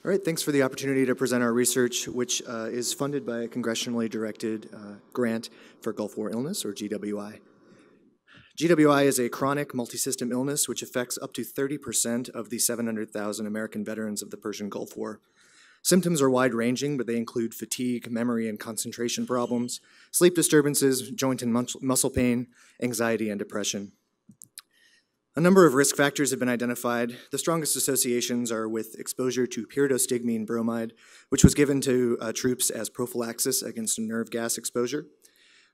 All right, thanks for the opportunity to present our research, which is funded by a congressionally directed grant for Gulf War illness, or GWI. GWI is a chronic multisystem illness which affects up to 30% of the 700,000 American veterans of the Persian Gulf War. Symptoms are wide-ranging, but they include fatigue, memory and concentration problems, sleep disturbances, joint and muscle pain, anxiety, and depression. A number of risk factors have been identified. The strongest associations are with exposure to pyridostigmine bromide, which was given to troops as prophylaxis against nerve gas exposure,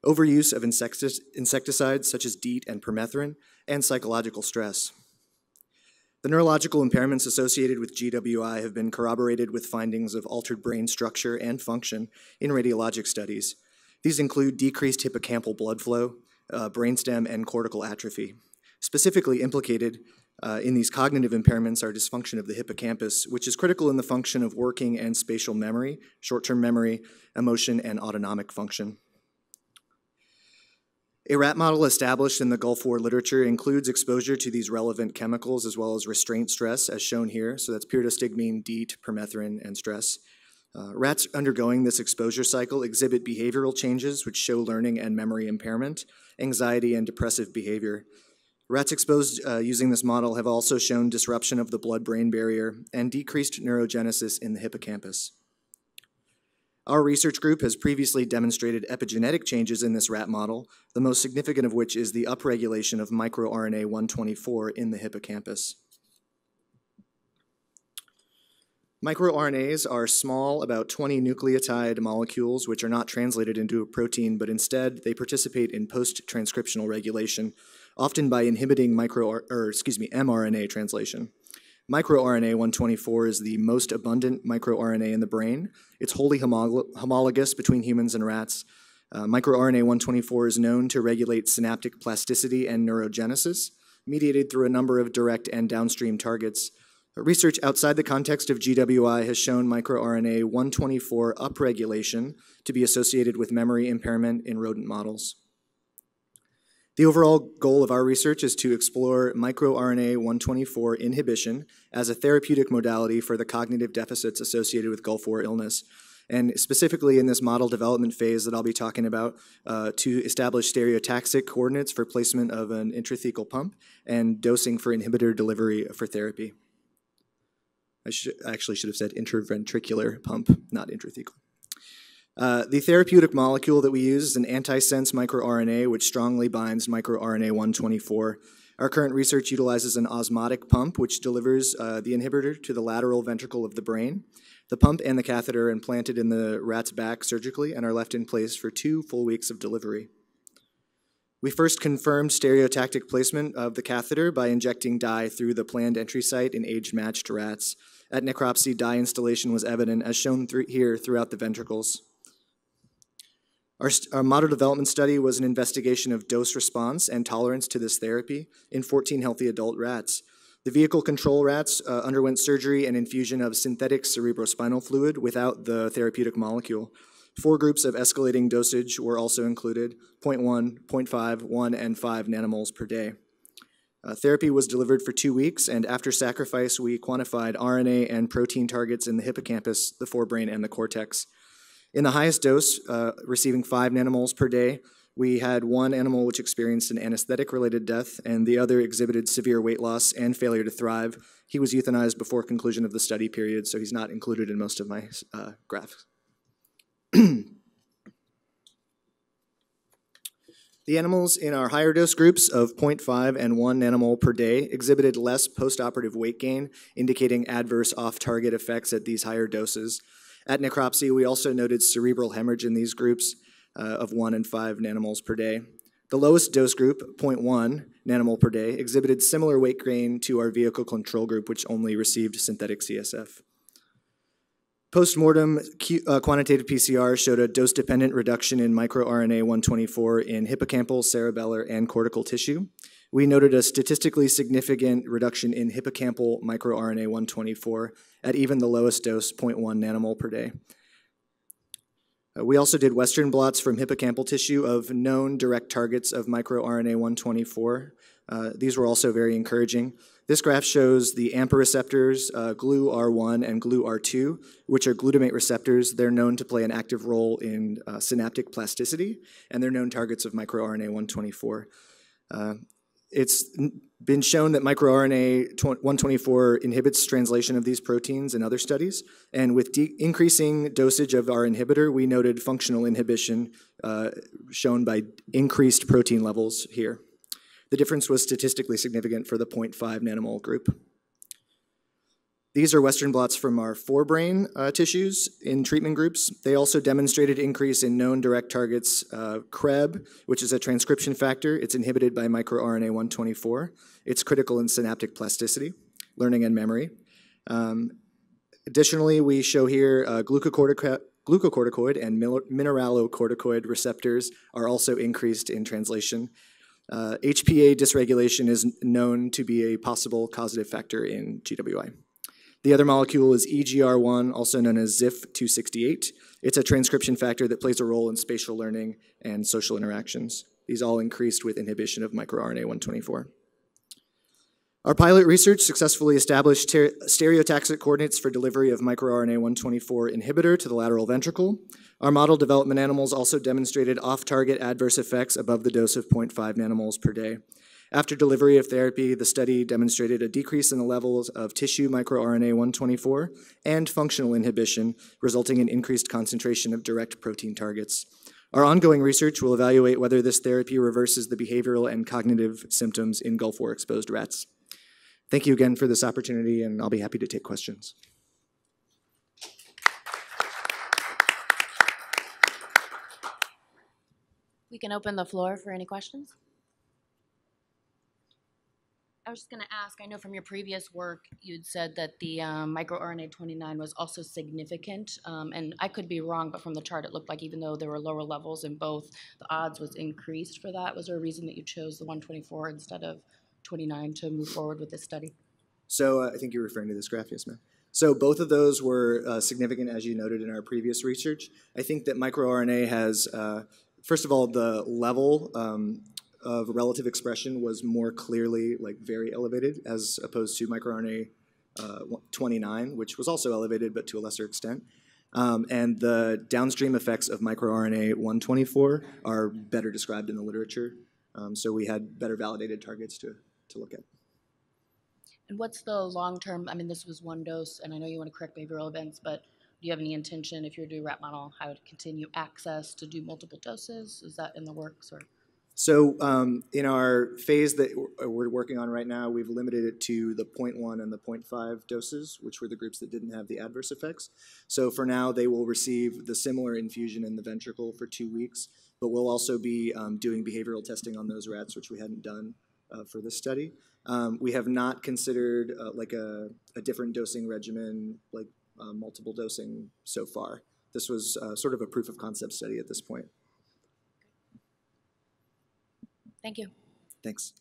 overuse of insecticides such as DEET and permethrin, and psychological stress. The neurological impairments associated with GWI have been corroborated with findings of altered brain structure and function in radiologic studies. These include decreased hippocampal blood flow, brainstem, and cortical atrophy. Specifically implicated in these cognitive impairments are dysfunction of the hippocampus, which is critical in the function of working and spatial memory, short-term memory, emotion, and autonomic function. A rat model established in the Gulf War literature includes exposure to these relevant chemicals as well as restraint stress, as shown here. So that's pyridostigmine, DEET, permethrin, and stress. Rats undergoing this exposure cycle exhibit behavioral changes which show learning and memory impairment, anxiety, and depressive behavior. Rats exposed using this model have also shown disruption of the blood-brain barrier and decreased neurogenesis in the hippocampus. Our research group has previously demonstrated epigenetic changes in this rat model, the most significant of which is the upregulation of microRNA 124 in the hippocampus. MicroRNAs are small, about 20 nucleotide molecules which are not translated into a protein, but instead they participate in post-transcriptional regulation, often by inhibiting mRNA translation. MicroRNA 124 is the most abundant microRNA in the brain. It's wholly homologous between humans and rats. MicroRNA 124 is known to regulate synaptic plasticity and neurogenesis, mediated through a number of direct and downstream targets. Research outside the context of GWI has shown microRNA 124 upregulation to be associated with memory impairment in rodent models. The overall goal of our research is to explore microRNA 124 inhibition as a therapeutic modality for the cognitive deficits associated with Gulf War illness, and specifically in this model development phase that I'll be talking about to establish stereotaxic coordinates for placement of an intrathecal pump and dosing for inhibitor delivery for therapy. I actually should have said interventricular pump, not intrathecal. The therapeutic molecule that we use is an antisense microRNA, which strongly binds microRNA 124. Our current research utilizes an osmotic pump, which delivers the inhibitor to the lateral ventricle of the brain. The pump and the catheter are implanted in the rat's back surgically and are left in place for 2 full weeks of delivery. We first confirmed stereotactic placement of the catheter by injecting dye through the planned entry site in age-matched rats. At necropsy, dye installation was evident, as shown here throughout the ventricles. Our model development study was an investigation of dose response and tolerance to this therapy in 14 healthy adult rats. The vehicle control rats underwent surgery and infusion of synthetic cerebrospinal fluid without the therapeutic molecule. 4 groups of escalating dosage were also included, 0.1, 0.5, 1, and 5 nanomoles per day. Therapy was delivered for 2 weeks, and after sacrifice, we quantified RNA and protein targets in the hippocampus, the forebrain, and the cortex. In the highest dose, receiving 5 nanomoles per day, we had 1 animal which experienced an anesthetic-related death, and the other exhibited severe weight loss and failure to thrive. He was euthanized before conclusion of the study period, so he's not included in most of my graphs. The animals in our higher dose groups of 0.5 and 1 nanomole per day exhibited less postoperative weight gain, indicating adverse off-target effects at these higher doses. At necropsy, we also noted cerebral hemorrhage in these groups of 1 and 5 nanomoles per day. The lowest dose group, 0.1 nanomole per day, exhibited similar weight gain to our vehicle control group, which only received synthetic CSF. Post-mortem quantitative PCR showed a dose-dependent reduction in microRNA 124 in hippocampal, cerebellar, and cortical tissue. We noted a statistically significant reduction in hippocampal microRNA 124 at even the lowest dose, 0.1 nanomole per day. We also did Western blots from hippocampal tissue of known direct targets of microRNA 124. These were also very encouraging. This graph shows the AMPA receptors, GLU-R1 and GLU-R2, which are glutamate receptors. They're known to play an active role in synaptic plasticity, and they're known targets of microRNA 124. It's been shown that microRNA 124 inhibits translation of these proteins in other studies, and with increasing dosage of our inhibitor, we noted functional inhibition shown by increased protein levels here. The difference was statistically significant for the 0.5 nanomole group. These are Western blots from our forebrain tissues in treatment groups. They also demonstrated increase in known direct targets, CREB, which is a transcription factor. It's inhibited by microRNA 124. It's critical in synaptic plasticity, learning and memory. Additionally, we show here glucocorticoid and mineralocorticoid receptors are also increased in translation. HPA dysregulation is known to be a possible causative factor in GWI. The other molecule is EGR1, also known as ZIF268. It's a transcription factor that plays a role in spatial learning and social interactions. These all increased with inhibition of microRNA 124. Our pilot research successfully established stereotaxic coordinates for delivery of microRNA 124 inhibitor to the lateral ventricle. Our model development animals also demonstrated off-target adverse effects above the dose of 0.5 nanomoles per day. After delivery of therapy, the study demonstrated a decrease in the levels of tissue microRNA 124 and functional inhibition, resulting in increased concentration of direct protein targets. Our ongoing research will evaluate whether this therapy reverses the behavioral and cognitive symptoms in Gulf War exposed rats. Thank you again for this opportunity, and I'll be happy to take questions. We can open the floor for any questions. I was just going to ask, I know from your previous work, you'd said that the microRNA 29 was also significant, and I could be wrong, but from the chart it looked like even though there were lower levels in both, the odds was increased for that. Was there a reason that you chose the 124 instead of 29 to move forward with this study? So I think you're referring to this graph, yes, ma'am. So both of those were significant, as you noted in our previous research. I think that microRNA has, first of all, the level of relative expression was more clearly very elevated as opposed to microRNA 29, which was also elevated but to a lesser extent. And the downstream effects of microRNA 124 are better described in the literature. So we had better validated targets to look at. And what's the long-term, I mean, this was one dose, and I know you want to correct behavioral events, but do you have any intention, if you're doing rat model, how to continue access to do multiple doses? Is that in the works? Or? So in our phase that we're working on right now, we've limited it to the 0.1 and the 0.5 doses, which were the groups that didn't have the adverse effects. So for now, they will receive the similar infusion in the ventricle for 2 weeks, but we'll also be doing behavioral testing on those rats, which we hadn't done for this study. We have not considered a different dosing regimen, multiple dosing so far. This was sort of a proof of concept study at this point. Thank you. Thanks.